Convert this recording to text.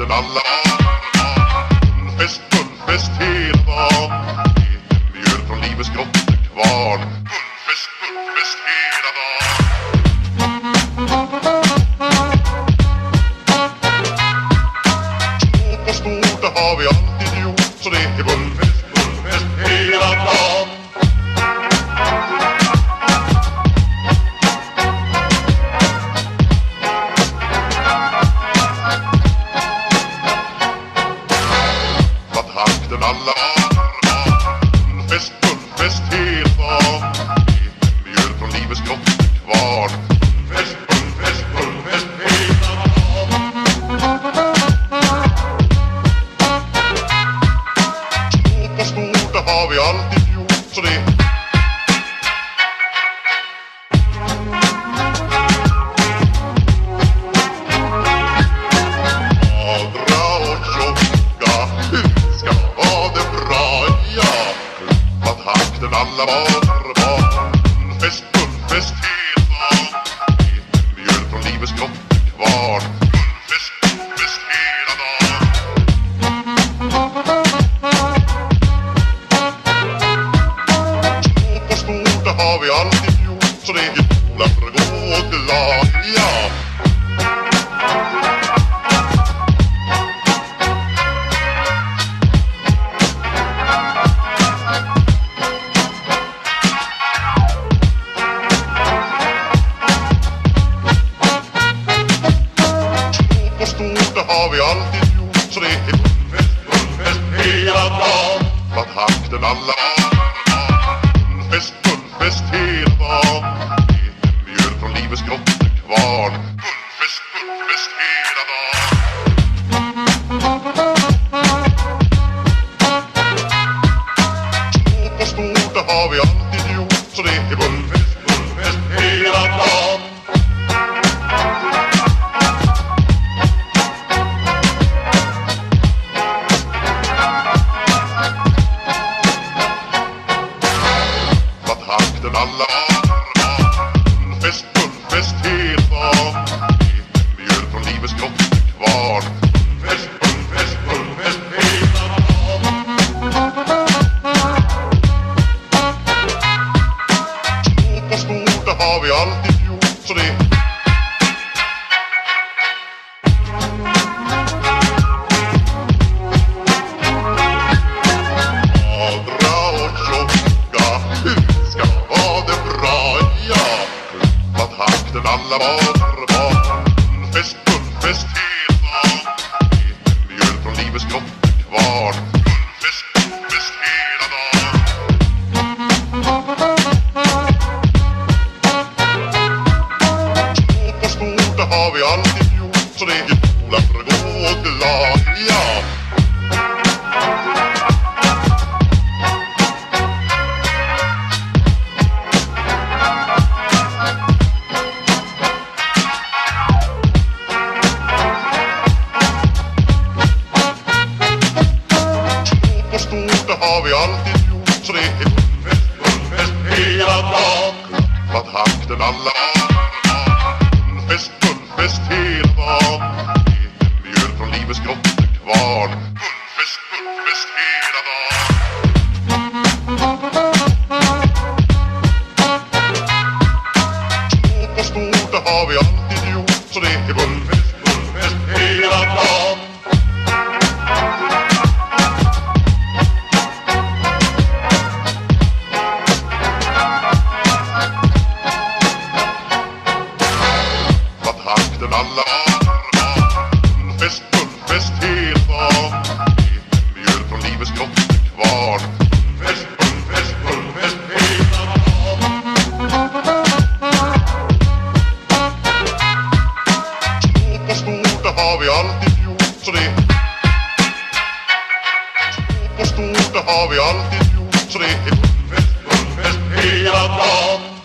takten alla Fullfest hela dagen. Mjöl från livets grottekvarn. Fullfest hela dagen. Stort det har vi alltid gjort. Så det är fullfest hela dagen. Takten alla fullfest hela dagen. Mjöl från livets grottekvarn. Fullfest hela dagen. Stort det har vi alltid gjort. Så det Adra och tjocka ska ha det bra, ja. Att takten alla var fullfest hela dagen. Mjöl från livets grottekvarn. Fullfest hela dagen. Stort det har vi alltid gjort. Så det är skola för att gå glad, ja. Stort det har vi alltid gjort. Så det är fullfest hela dagen. Att takten alla fullfest hela dagen. Mjöl från livets grottekvarn. Fullfest hela dagen. Stort det har vi alltid gjort. Så det är fullfest hela dagen. Takten alla fullfest hela dagen. Mjöl från livets grottekvarn. Fullfest hela dagen. Stort det har vi alltid gjort. Så det Adra och tjocka ska ha det bra, ja. Att takten alla var fullfest hela dagen. Mjöl från livets grottekvarn. Fullfest hela dagen. Stort det har vi alltid gjort. Så det är skola för att gå glad, ja. Stort det har vi alltid gjort. Så det är fullfest hela dagen. Att takten alla fullfest hela dagen. Mjöl från livets grottekvarn. Fullfest hela dagen. Stort det har vi alltid gjort. Så det är fullfest hela dagen. Takten alla fullfest hela dagen. Mjöl från livets grottekvarn. Fullfest hela dagen. Stort det har vi alltid gjort. Så det Stort det har vi alltid gjort. Så det är fullfest hela dagen.